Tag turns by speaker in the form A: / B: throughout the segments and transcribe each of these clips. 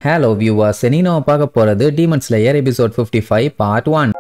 A: Hello viewers, இன்னைக்கு நாம பார்க்க போறது Demon Slayer episode 55 part 1.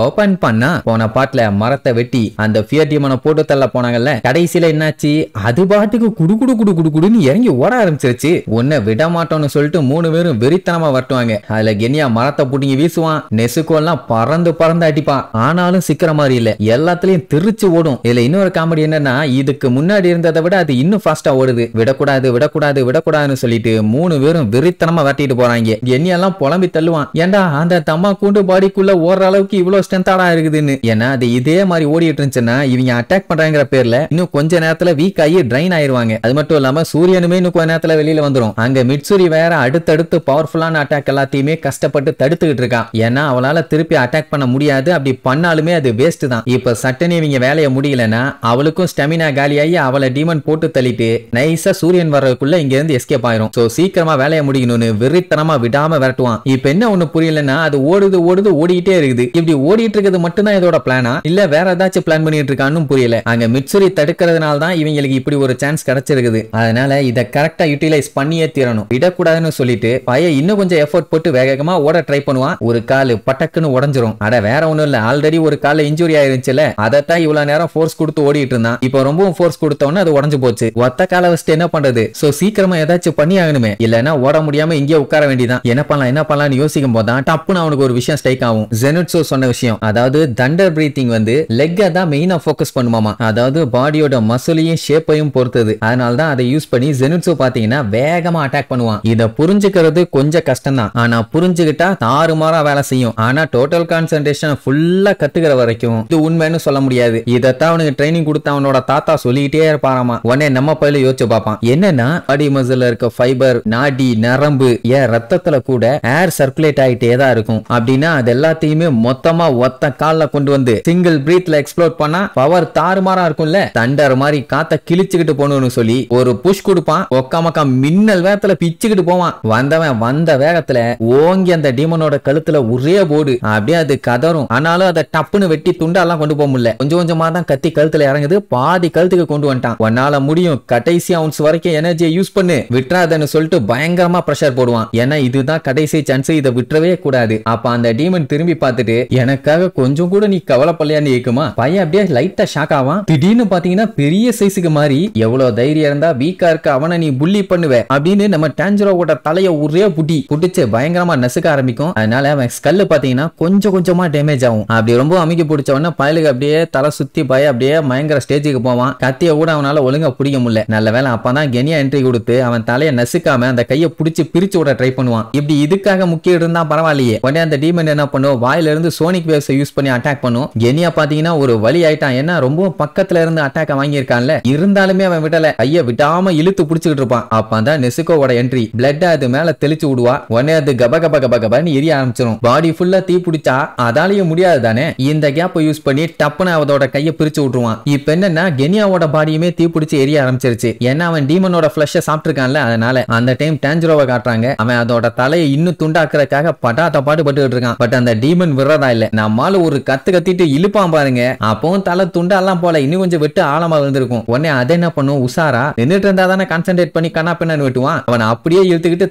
A: Open பண்ணா போன பாட்டுல மரத்தை வெட்டி அந்த ஃபியர் டீமனை போட்டு தள்ள போனாங்கல்ல. கடைசியில என்னாச்சு, அது பாட்டுக்கு குடு குடு குடு குடு குடுன்னு இறங்கி ஓட ஆரம்பிச்சிருச்சு. உன்னை விட மாட்டோம்னு சொல்லிட்டு 3 பேரும் வெறித்தனமா வரட்டுவாங்க. அதுல கெனியா மரத்தை புடிங்கி வீசுவான், நெசுக்கோ எல்லாம் பறந்து பறந்து அடிப்பான். ஆனாலும் சிக்கிற மாதிரி இல்ல, எல்லாத்துலயும் திருச்சு ஓடும். இதுல இன்னொரு காமெடி என்னன்னா, இதுக்கு முன்னாடி இருந்ததை விட அது இன்னும் ஃபாஸ்டா ஓடுது. விடக்கூடாது விடக்கூடாது விடக்கூடாதுன்னு சொல்லிட்டு 3 பேரும் வெறித்தனமா வரட்டிட்டு போறாங்க. கெனியெல்லாம் புலம்பி தள்ளுவான், ஏண்டா அந்த தம்மா கூண்டு பாடிக்குள்ள ஓடுற அளவுக்கு இவ்வளவு ஸ்ட்ரென்த்தாடா இருக்குதுன்னு. ஏன்னா அது இதே மாதிரி ஓடிட்டு இருந்துச்சுன்னா இவங்க அட்டாக் பண்றாங்கிற பேர்ல இன்னும் கொஞ்ச நேரத்துல வீக் ஆகி ட்ரைன் ஆயிருவாங்க. அது மட்டும் இல்லாம சூரியனுமே இன்னும் கொஞ்ச நேரத்துல வெளியில வந்துரும். அங்க மிட்சூரி வேற அடுத்தடுத்து பவர்ஃபுல்லான அட்டாக் எல்லாத்தையுமே கஷ்டப்பட்டு தடுத்துக்கிட்டு இருக்கான். ஏன்னா அவளால திருப்பி அட்டாக் பண்ண முடியாது. அப்படி பண்ணாலுமே அது வேஸ்ட் தான். இப்ப சட்டனே இவங்க வேலையை முடியலன்னா அவளுக்கும் ஸ்டெமினா காலியாகி அவளை டீமன் போட்டு தள்ளிட்டு நைஸா சூரியன் வர்றதுக்குள்ள இங்க இருந்து எஸ்கேப் ஆயிரும். சோ சீக்கிரமா வேலையை முடிக்கணும்னு வெறித்தனமா விடாம விரட்டுவான். இப்ப என்ன ஒண்ணு புரியலன்னா, அது ஓடுது ஓடுது ஓடிக்கிட்டே இருக்குது. இப்படி ஓடிட்டு இருக்கிறது மட்டும் தான் இதோட பிளானா இல்ல வேற ஏதாச்சும் பிளான் பண்ணிட்டு இருக்கான்னு புரியல. அங்க மிட்சூரி தடுக்கிறதுனால தான் இவங்களுக்கு இப்படி ஒரு சான்ஸ் கிடைச்சிருக்குது. அதனால இத கரெக்டா யூட்டிலைஸ் பண்ணியே தீரணும். விடக்கூடாதுன்னு சொல்லிட்டு பையன் இன்னும் கொஞ்சம் எஃபோர்ட் போட்டு வேகமா ஓட ட்ரை பண்ணுவான். ஒரு காலு பட்டக்குன்னு உடைஞ்சிரும். அட வேற ஒண்ணும் இல்ல, ஆல்ரெடி ஒரு கால இன்ஜுரி ஆயிருச்சுல, அதத்தான் இவ்வளவு நேரம் ஃபோர்ஸ் கொடுத்து ஓடிட்டு இருந்தான். இப்போ ரொம்பவும் ஃபோர்ஸ் கொடுத்தவொன்னு அது உடைஞ்சு போச்சு. ஒத்த கால வச்சுட்டு என்ன பண்றது? சோ சீக்கிரமா ஏதாச்சும் பண்ணி ஆகணுமே, இல்லன்னா ஓட முடியாம இங்கே உட்கார வேண்டியதான். என்ன பண்ணலாம்னு யோசிக்கும் போது தான் டப்புன்னு அவனுக்கு ஒரு விஷயம் ஸ்ட்ரைக் ஆகும். ஜெனுட்சு சொன்ன விஷயம், அதாவது தண்டர் பிரீத்திங் வந்து லெக்க தான் மெயினா ஃபோக்கஸ் பண்ணுமாமா. அதாவது பாடியோட மசிலையும் ஷேப்பையும் பொறுத்தது. அதனால தான் அதை யூஸ் பண்ணி ஜெனுட்சு பாத்தீங்கன்னா வேகமா அட்டாக் பண்ணுவான். இத புரிஞ்சுக்கிறது கொஞ்சம் கஷ்டம் தான், ஆனா புரிஞ்சுக்கிட்டா தாறுமாறா வேலை செய்யும். ஆனா டோட்டல் கான்சென்ட்ரேஷன் ஃபுல்லா கத்துக்கிற வரைக்கும் இது உண்மைன்னு சொல்ல முடியாது. இதத்தான் அவனுக்கு ட்ரைனிங் கொடுத்த அவனோட தாத்தா சொல்லிக்கிட்டே இருப்பாராமா. உடனே நம்ம பையில யோசிச்சு பார்ப்பான், என்னன்னா பாடி மசில்ல இருக்க ஃபைபர், நாடி, நரம்பு, ஏன் ரத்தத்துல கூட ஏர் சர்க்குலேட் ஆகிட்டே தான் இருக்கும். அப்படின்னா அது எல்லாத்தையுமே மொத்தமா ஒத்த கால்ல கொண்டு வந்து சிங்கிள் பிரீத்ல எக்ஸ்ப்ளோர் பண்ணா பவர் தாறுமாறா இருக்கும்ல. தண்டர் மாதிரி காத்த கிழிச்சுக்கிட்டு போகணும்னு சொல்லி ஒரு புஷ் கொடுப்பான். ஒக்காமக்கா மின்னல் வேகத்துல பிச்சுக்கிட்டு போவான். வந்தவன் வந்த வேகத்துல ஓங்கி அந்த டீமனோட கழுத்துல ஒரே போடு. அப்படியே அது கதரும். ஆனாலும் அதை டப்புன்னு வெட்டி துண்டாலாம் கொண்டு போக முடியல. கொஞ்சம் கொஞ்சமா தான் கத்தி கழுத்துல இறங்குது. பாதி கழுத்துக்கு கொண்டு வந்துட்டான். உன்னால முடியும், கடைசி அவுன்ஸ் வரைக்கும் எனர்ஜியை யூஸ் பண்ணு, விட்டுறாதன்னு சொல்லிட்டு பயங்கரமா பிரஷர் போடுவான். ஏன்னா இதுதான் கடைசி சான்ஸ், இதை விட்டுறவே கூடாது. அப்ப அந்த டீமன் திரும்பி பார்த்துட்டு, எனக்காக கொஞ்சம் கூட நீ கவலைப்படலையான்னு கேக்குமா. பையன் அப்படியே லைட்டா ஷாக் ஆவான். திடீர்னு பாத்தீங்கன்னா பெரிய சைஸுக்கு மாறி, எவ்வளவு தைரியம் இருந்தா வீக்கா இருக்க அவனை நீ புள்ளி பண்ணுவ அப்படின்னு நம்ம டான்ஜரோவோட தலைய ஒரே புடிச்சு பயங்கரமா நசுக்க ஆரம்பிக்கும். அதனால அவன் ஸ்கல்லு பாத்தீங்கன்னா கொஞ்சம் கொஞ்சமா டேமேஜ் ஆகும். அப்படி ரொம்ப அமைக்க பிடிச்சவன பயலுக்கு அப்படியே தலை சுத்தி பய அப்படியே பயங்கர ஸ்டேஜுக்கு போவான். கத்திய கூட அவனால ஒழுங்கா பிடிக்க முடியல. நல்ல வேலை அப்பதான் கெனியா என்ட்ரி கொடுத்து அவன் தலையை நசுக்காம அந்த கையை பிடிச்சு பிரிச்சு விட ட்ரை பண்ணுவான். இப்படி இதுக்காக முக்கியம் இருந்தா பரவாயில்லையே. உடனே அந்த டீமன் என்ன பண்ணும், வாயில இருந்து சோனிக் வேவ்ஸ் யூஸ் பண்ணி அட்டாக் பண்ணும். கெனியா பாத்தீங்கன்னா ஒரு வழி ஆயிட்டான். ஏன்னா ரொம்ப பக்கத்துல இருந்து அட்டாக் வாங்கியிருக்கான்ல. இருந்தாலுமே அவன் விடல, கைய விடாம இழுத்து பிடிச்சிட்டு இருப்பான். அப்பதான் நெசுக்கோவோட என்ட்ரி. பிளட் அது மேல தெளிச்சு விடுவா. உடனே அது கப கப கப கபன்னு எரிய ஆரம்பிச்சிடும். பாடி ஃபுல்லா தீ பிடிச்சா அதாலேயே முடியாது தானே. இந்த கேப்பை யூஸ் பண்ணி டப்புன்னு அவதோட கையை பிரிச்சு விட்டுருவான். இப்ப என்னன்னா கெனியாவோட பாடியுமே தீ பிடிச்சு எரிய ஆரம்பிச்சிருச்சு. ஏன்னா அவன் டீமனோட ஃபிளஷ் சாப்பிட்டுருக்கான்ல. அதனால அந்த டைம் டான்ஜரோவை காட்டுறாங்க. அவன் அதோட தலையை இன்னும் துண்டாக்குறதுக்காக பட்டாத்த பாடுபட்டு இருக்கான். பட் அந்த டீமன் விடுறதா இல்ல. நம்மால ஒரு கத்திட்டு இழுப்பான் பாருங்க. அப்பவும் தலை துண்டெல்லாம் போல இன்னும் கொஞ்சம் வெட்டு ஆழமா விழுந்திருக்கும். உடனே அதை என்ன பண்ணும், உசாரா நின்றுட்டு இருந்தா தானே கான்சென்ட்ரேட் பண்ணி கண்ணா பின்னான்னு வெட்டுவான். அவன் அப்படியே இழுத்துக்கிட்டு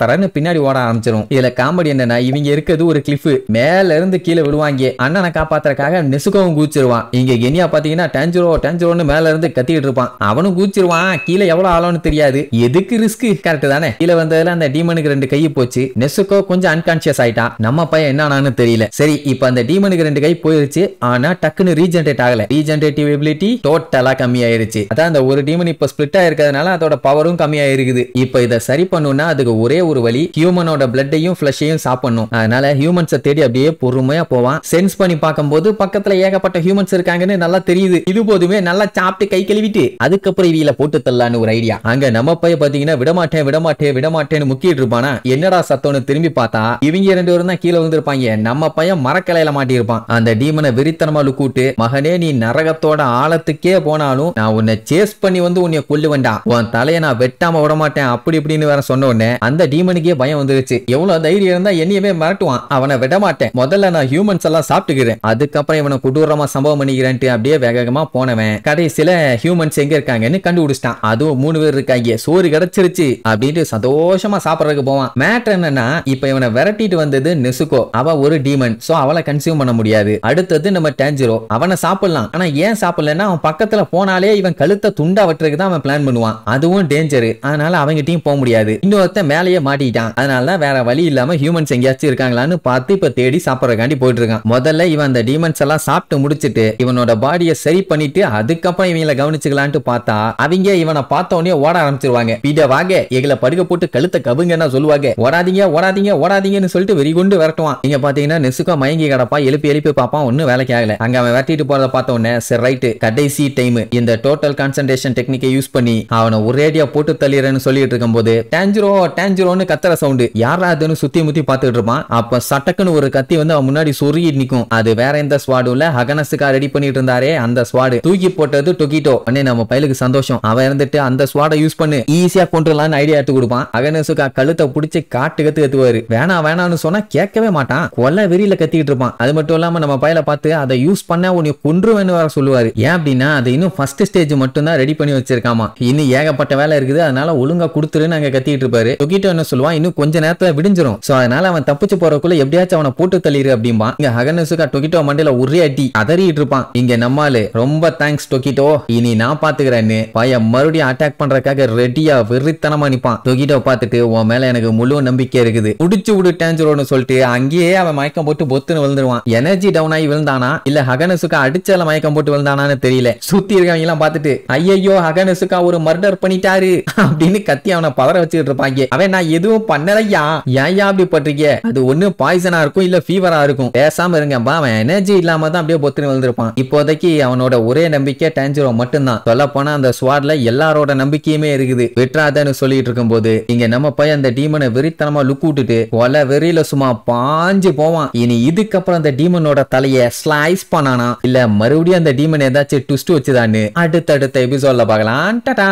A: தரன்னு பின்னாடி ஓட ஆரம்பிச்சிடும். இதுல காமெடி என்னன்னா, இவங்க இருக்கிறது ஒரு கிளிஃப், மேல இருந்து கீழே விடுவாங்க. அண்ணனை காப்பாத்துறதுக்காக நெசுக்கவும் கூச்சிருவான். இங்க கெனியா பாத்தீங்கன்னா டான்ஜரோன்னு மேல இருந்து கத்திட்டு இருப்பான். அவனும் கூச்சிருவான். கீழே எவ்வளவு ஆழம்னு தெரியாது. எதுக்கு ரிஸ்க், கரெக்ட் தானே. கீழே வந்ததுல அந்த டீமனுக்கு 2 கை போச்சு. நெசுக்கோ கொஞ்சம் அன்கான்சியஸ் ஆயிட்டான். நம்ம பையன் என்னன்னு தெரியல. சரி, இப்ப அந்த டீமனுக்கு 2 கை போயிருச்சு. ஆனா டக்குன்னு ரீஜெனரேட் ஆகல. ரீஜெனரேட்டிவ் எபிலிட்டி டோட்டலா கம்மி ஆயிருச்சு. அதான் அந்த ஒரு டீமன் இப்ப ஸ்பிளிட் ஆயிருக்கிறதுனால அதோட பவரும் கம்மி ஆயிருக்குது. இப்ப இதை சரி பண்ணுனா அதுக்கு ஒரே ஒரு வழி, ஹியூமனோட பிளட்டையும் ஃபிளஷையும் சாப்பிடணும். அதனால ஹியூமன்ஸை தேடி அப்படியே பொறுமையா போவான். சென்ஸ் பண்ணி பார்க்கும்போது பக்கத்துல ஏகப்பட்ட ஹியூமன்ஸ் இருக்காங்கன்னு நல்லா தெரியுது. இது போதுமே நல்லா சாப்பிட்டு கை கழுவிட்டு அதுக்கப்புறம் இவியில போட்டு தள்ளலான்னு ஒரு ஐடியா. அங்க நம்ம பையன் பாத்தீங்கன்னா விடமாட்டேன்னு முக்கிட்டு இருப்பானா. என்னடா சத்தம்னு திரும்பி பார்த்தா இவங்க 2 பேரும் தான் கீழே விழுந்திருப்பாங்க. நம்ம பையன் பையன் மரக்கலையில மாட்டியிருப்பான். அந்த டீமனை வெறித்தனமா லுக்கூட்டு, மகனே நீ நரகத்தோட ஆழத்துக்கே போனாலும் நான் உன்னை சேஸ் பண்ணி வந்து உன்னை கொல்லுவேண்டா, உன் தலையை நான் வெட்டாம விட மாட்டேன் அப்படி இப்படின்னு வேற சொன்ன உடனே அந்த டீமனுக்கே பயம் வந்துருச்சு. எவ்வளவு தைரியம் இருந்தா என்னையவே மிரட்டுவான், அவனை விட மாட்டேன், முதல்ல நான் ஹியூமன்ஸ் எல்லாம் சாப்பிட்டுக்கிறேன், அதுக்கப்புறம் இவனை கொடூரமா சம்பவம் பண்ணிக்கிறேன்ட்டு அப்படியே வேகமா போனவன் கடைசியில ஹியூமன்ஸ் எங்க இருக்காங்கன்னு கண்டுபிடிச்சிட்டான். அதுவும் 3 பேர் இருக்காங்க, சோறு கிடைச்சிருச்சு அப்படின்ட்டு சந்தோஷமா சாப்பிடறதுக்கு போவான். மேட்டர் என்னன்னா, இப்ப இவனை விரட்டிட்டு வந்தது நெசுகோ, அவ ஒரு டீமன், சோ அவளை கன்சியூம் பண்ண முடியாது. அடுத்தது நம்ம டான்ஜிரோ, அவனை சாப்பிடலாம், ஆனா ஏன் சாப்பிடலன்னா அவன் பக்கத்துல போனாலே இவன் கழுத்தை துண்டா வெட்டுறதுக்கு தான் அவன் பிளான் பண்ணுவான், அதுவும் டேஞ்சர், அதனால அவங்கிட்டையும் போக முடியாது. இன்னொருத்தன் மேலேயே மாட்டிட்டான், அதனால வேற வழி இல்லாம ஹியூமன்ஸ் எங்கேயாச்சும் இருக்காங்களான்னு பார்த்து இப்ப தேடி சாப்பிடறதுக்காண்டி போயிட்டு இருக்கான். முதல்ல இவன் அந்த டீமன்ஸ் எல்லாம் சாப்பிட்டு முடிச்சிட்டு இவனோட பாடியை சரி பண்ணிட்டு அதுக்கப்புறம் இவங்களை கவனிச்சுக்கலான்ட்டு பார்த்தா அவங்க இவனை பார்த்த உடனே ஓட ஆரம்பிச்சிருவாங்க. பீட வாங்க, எங்களை படுக்க போட்டு கழுத்தை கவுங்கன்னா சொல்லுவாங்க. ஓடாதீங்க ஓடாதீங்க ஓடாதீங்கன்னு சொல்லிட்டு வெறி கொண்டு விரட்டுவான். இங்க பாத்தீங்கன்னா நெசுகோ மயங்கி கிடப்பா, எழுப்பி பார்ப்பான், ஒன்னும் வேலைக்கு ஆகல. அங்க அவன் வெட்டிட்டு போறத பார்த்த உடனே சரி ரைட்டு, கடைசி டைம் இந்த டோட்டல் கான்சன்ட்ரேஷன் டெக்னிக்கை யூஸ் பண்ணி அவனை ஒரேடியா போட்டு தள்ளிறேன்னு சொல்லிட்டு இருக்கும் போது டான்ஜிரோ டான்ஜிரோன்னு கத்துற சவுண்டு, யாரா அதுன்னு சுத்தி முத்தி பார்த்துட்டு இருப்பான். அப்ப சட்டக்குன்னு ஒரு கத்தி வந்து அவன் முன்னாடி சொருகிட்டு நிக்கும். அது வேற எந்த ஸ்வாடும் இல்ல, ஹகனஸுக்கா ரெடி பண்ணிட்டு இருந்தாரே அந்த ஸ்வாடு, தூக்கி போட்டது டொகிட்டோ. உடனே நம்ம பையலுக்கு சந்தோஷம், அவன் இருந்துட்டு அந்த ஸ்வாடை யூஸ் பண்ணு ஈஸியா கொண்டுலான்னு ஐடியா எடுத்து கொடுப்பான். அகனஸுக்கா கழுத்தை பிடிச்சி காட்டு கத்துவாரு. வேணான்னு சொன்னா கேட்கவே மாட்டான், கொல்ல வெறியில கத்திட்டு இருப்பான். அது மட்டும் இல்லாம நம்ம பையல பார்த்து அதை யூஸ் பண்ண உன்னை கொன்றுவேன்னு வேற சொல்லுவாரு. ஏன் அப்படின்னா அது இன்னும் ஃபர்ஸ்ட் ஸ்டேஜ் மட்டும் தான் ரெடி பண்ணி வச்சிருக்காமா, இன்னும் ஏகப்பட்ட வேலை இருக்குது, அதனால ஒழுங்கா கொடுத்துருன்னு அங்க கத்திட்டு இருப்பாரு. டொகிட்டோ என்ன சொல்லுவான், இன்னும் கொஞ்ச நேரத்துல விடிஞ்சிரும், சோ அதனால அவன் தப்பிச்சு போறதுக்குள்ள எப்படியாச்சும் அவனை போட்டு தள்ளிரு அப்படிம்பா. இங்க அகனஸுக்கா டொகிட்டோ மண்டையில ஒரே அடி அதறிட்டு இருப்பான். இங்க நம்மாலு ரொம்ப தேங்க்ஸ் டொகிட்டோ, இனி நான் பாத்துக்கிறேன்னு பையன் மறுபடியும் அட்டாக் பண்றதுக்காக ரெடியா வெறித்தனமா நிப்பான். டொகிட்டோ பார்த்துட்டு உன் மேல எனக்கு முழு நம்பிக்கை இருக்குது, புடிச்சு விடு டான்ஜிரோன்னு சொல்லிட்டு அங்கேயே அவன் மயக்கம் போட்டு பொத்துன்னு விழுந்துருவான். எனர்ஜி டவுன் ஆகி விழுந்தானா இல்ல ஹகனஸுக்கா அடிச்சால மயக்கம் போட்டு விழுந்தானான்னு தெரியல. சுத்தி இருக்கவங்க எல்லாம் பார்த்துட்டு ஐயோ ஹகனஸுக்கா ஒரு மர்டர் பண்ணிட்டாரு அப்படின்னு கத்தி அவனை பதற வச்சுட்டு இருப்பாங்க. அவன் நான் எதுவும் பண்ணலையா, ஏன் அப்படி பண்றீங்க, அது ஒண்ணு பாய்சனா இருக்கும் இல்ல ஃபீவரா இருக்கும், பேசாம இருங்க, அவன் எனர்ஜி இல்லாம தான் அப்படியே பொத்துன்னு விழுந்திருப்பான். இப்போதைக்கு அவனோட ஒரே நம்பிக்கை டான்ஜிரோ மட்டும்தான். சொல்ல போனா அந்த ஸ்வாட்ல எல்லாரோட நம்பிக்கையுமே இருக்குது. வெற்றாதன்னு சொல்லிட்டு இருக்கும் போது இங்க நம்ம பையன் அந்த டீமனை வெறித்தனமா லுக் விட்டுட்டு கொலை வெறியில சும்மா பாஞ்சு போவான். இனி இதுக்கப்புறம் அந்த டீமனோட தலைய ஸ்லைஸ் பண்ணானா இல்ல மறுபடியும் அந்த டீமன் ஏதாச்சும் ட்விஸ்ட் வச்சுதான்னு அடுத்தடுத்த எபிசோட்ல பார்க்கலாம். டாடா.